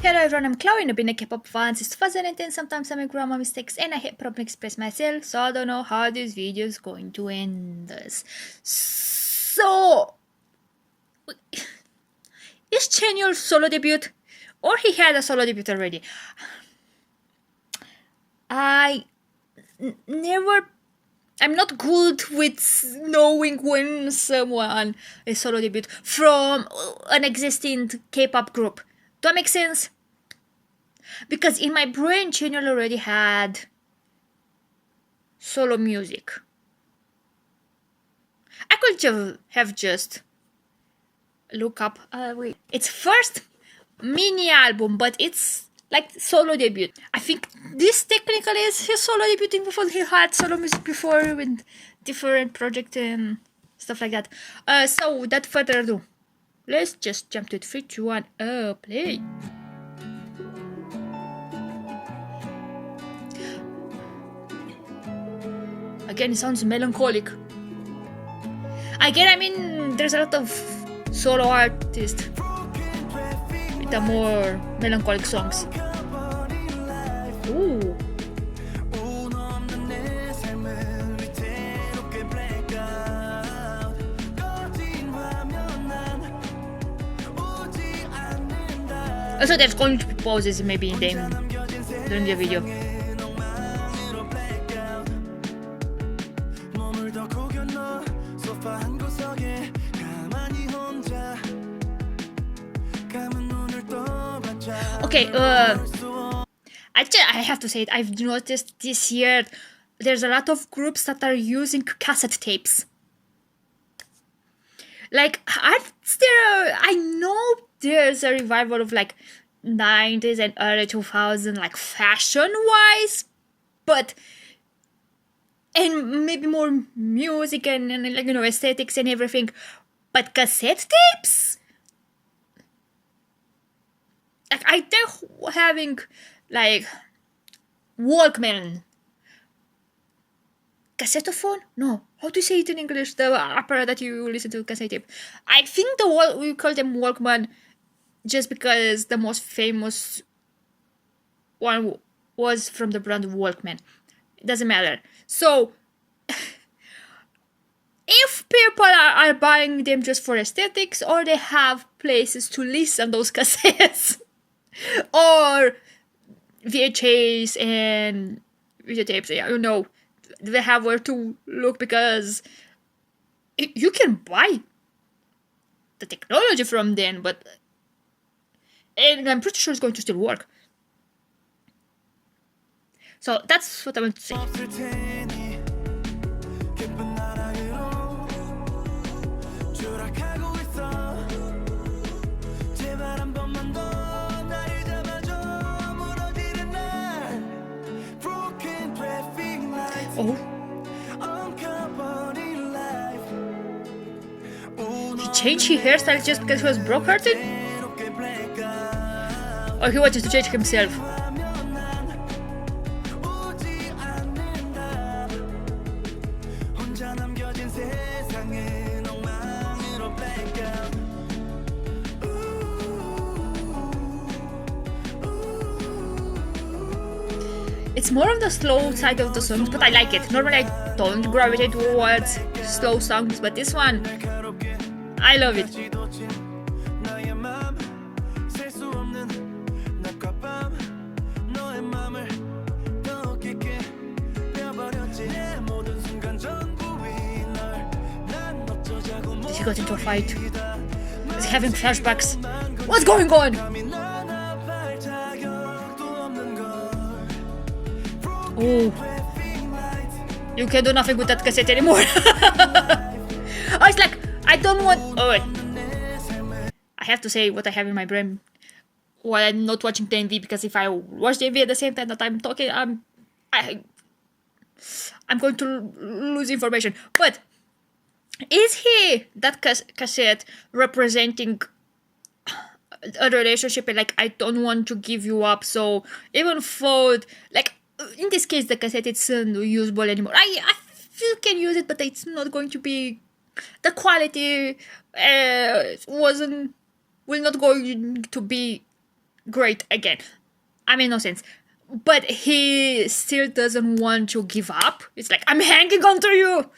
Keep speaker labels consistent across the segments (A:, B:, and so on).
A: Hello everyone, I'm Chloe and I've been a K-pop fan since 2019. Sometimes I make grammar mistakes and I hate problem express myself, so I don't know how this video is going to end us. So, is CHANYEOL solo debut? Or he had a solo debut already? I'm not good with knowing when someone is solo debut from an existing K-pop group. Do that make sense? Because in my brain, CHANYEOL already had solo music. I could have just look up. Wait, it's first mini album, but it's like solo debut. I think this technically is his solo debuting before he had solo music before with different projects and stuff like that. So without further ado, let's just jump to 3, 2, 1, play. Again, it sounds melancholic. Again, I mean, there's a lot of solo artists with the more melancholic songs. Ooh. Also, there's going to be pauses maybe in them during the video. Okay, I have to say it, I've noticed this year there's a lot of groups that are using cassette tapes. Like, I know there's a revival of like 90s and early 2000s, like fashion-wise, but and maybe more music and like, you know, aesthetics and everything, but cassette tapes? Like, I think having like Walkman, cassettophone? No, how do you say it in English? The apparatus that you listen to cassette tape. I think we call them Walkman just because the most famous one was from the brand Walkman. It doesn't matter. So, if people are buying them just for aesthetics, or they have places to listen those cassettes, or VHS and videotapes, I don't know, they have where to look, because you can buy the technology from them, but and I'm pretty sure it's going to still work. So that's what I want to say. Oh. He changed his hairstyle just because he was broke-hearted? Or he wanted to change himself? It's more on the slow side of the songs, but I like it. Normally I don't gravitate towards slow songs, but this one, I love it. He got into a fight. He's having flashbacks. What's going on? Oh, you can do nothing with that cassette anymore. Oh, it's like, I don't want. Oh, wait. I have to say what I have in my brain while I'm not watching the MV, because if I watch the MV at the same time that I'm talking, I'm going to lose information. But is that cassette representing a relationship, and like, I don't want to give you up, so even for like, in this case the cassette isn't usable anymore. I you can use it, but it's not going to be the quality will not going to be great again. I mean, no sense. But he still doesn't want to give up. It's like, I'm hanging on to you.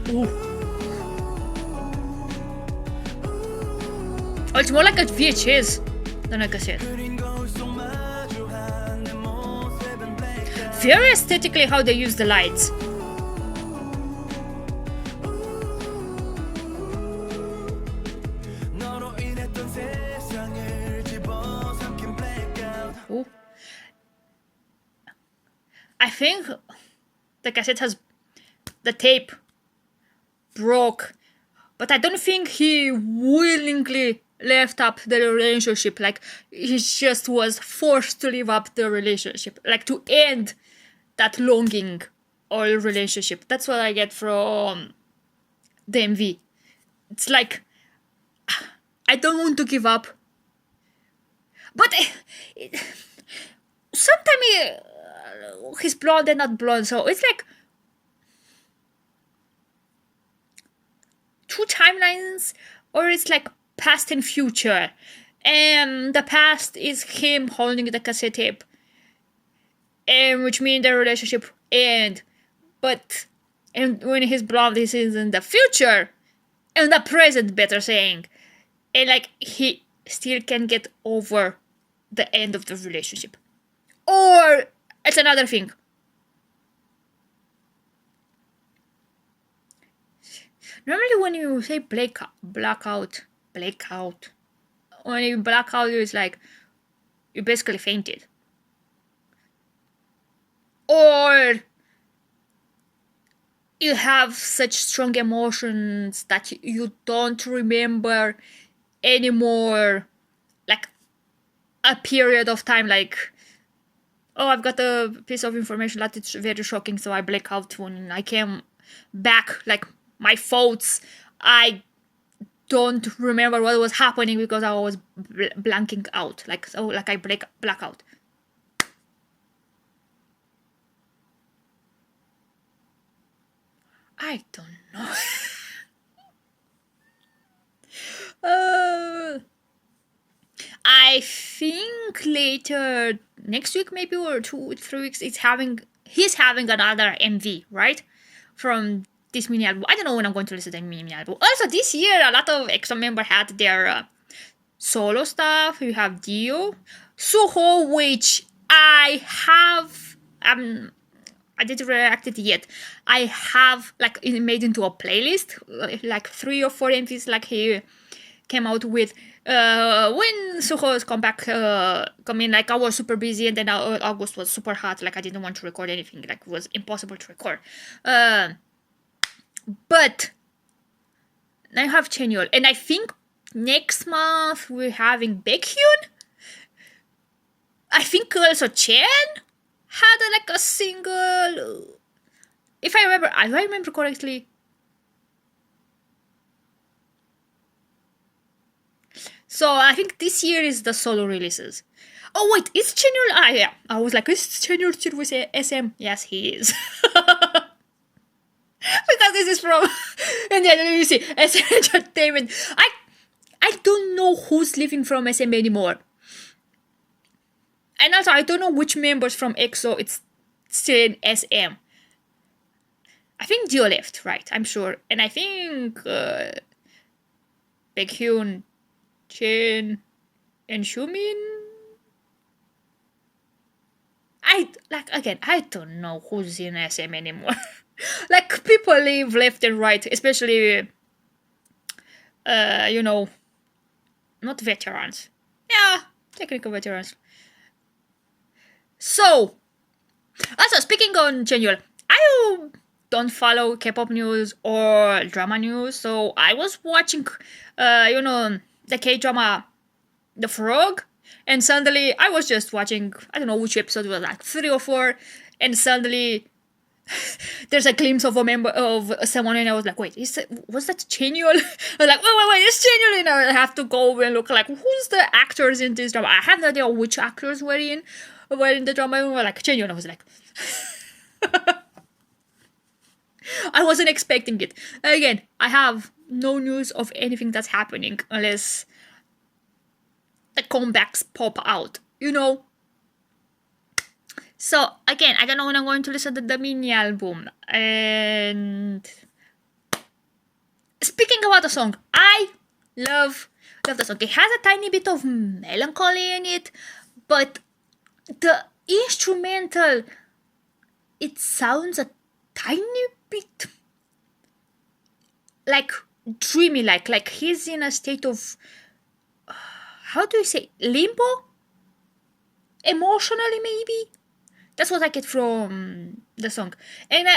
A: Ooh. Oh, it's more like a VHS than a cassette. Very aesthetically how they use the lights. Ooh. I think the cassette has the tape broke, but I don't think he willingly left up the relationship. Like, he just was forced to leave up the relationship, like to end that longing or relationship. That's what I get from the MV. It's like, I don't want to give up, but sometimes he's blonde and not blonde, so it's like two timelines, or it's like past and future, and the past is him holding the cassette tape, and which means the relationship end, but and when he's blonde, this is in the future, and the present, better saying, and like he still can get over the end of the relationship, or it's another thing. Normally when you say blackout, when you black out, it's like you basically fainted. Or you have such strong emotions that you don't remember anymore, like a period of time, like, oh, I've got a piece of information that it's very shocking, so I black out when I came back, like my thoughts, I don't remember what was happening because I was blanking out, like, so, like I black out. I don't know. I think later next week, maybe, or 2-3 weeks, he's having another MV, right? From this mini album. I don't know when I'm going to listen to the mini album. Also, this year a lot of EXO members had their solo stuff. You have Dio, Suho, which I have I didn't react it yet. I have like it made into a playlist, like 3 or 4 MVs, like he came out with when Suho's come in. Like, I was super busy, and then August was super hot. Like, I didn't want to record anything. Like, it was impossible to record. But now you have CHANYEOL, and I think next month we're having Baekhyun. I think also Chen had like a single. If I remember correctly. So I think this year is the solo releases. Oh wait, is CHANYEOL? Ah yeah, I was like, is CHANYEOL still with SM? Yes, he is. Because this is from, and then you see SM Entertainment. I don't know who's leaving from SM anymore. And also, I don't know which members from EXO it's still in SM. I think Dio left, right? I'm sure. And I think Baekhyun, Chen, and Xiumin. I don't know who's in SM anymore. Like, people leave left and right, especially, not veterans. Yeah, technical veterans. So, also speaking on CHANYEOL, I don't follow K-pop news or drama news, so I was watching, the K-drama, The Frog, and suddenly I was just watching, I don't know which episode it was, like 3 or 4, and suddenly there's a glimpse of a member of someone, and I was like, wait, was that CHANYEOL? I was like, wait, it's CHANYEOL, and I have to go over and look like who's the actors in this drama. I have no idea which actors were in the drama. And we were like CHANYEOL. I was like, I wasn't expecting it. Again, I have no news of anything that's happening unless the comebacks pop out, you know. So again, I don't know when I'm going to listen to the mini album. And speaking about the song, I love the song. It has a tiny bit of melancholy in it, but the instrumental, it sounds a tiny bit like dreamy, like he's in a state of how do you say, limbo, emotionally maybe. That's what I get from the song. And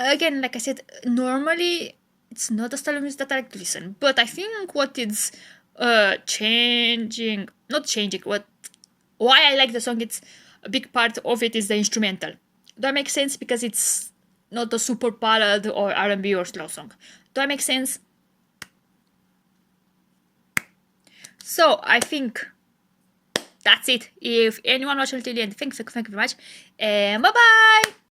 A: again, like I said, normally it's not a style of music that I like to listen, but I think what is why I like the song, it's a big part of it is the instrumental. Do I make sense? Because it's not a super ballad or R&B or slow song. Do I make sense? So I think that's it. If anyone watched until the end, thank you very much, and bye bye.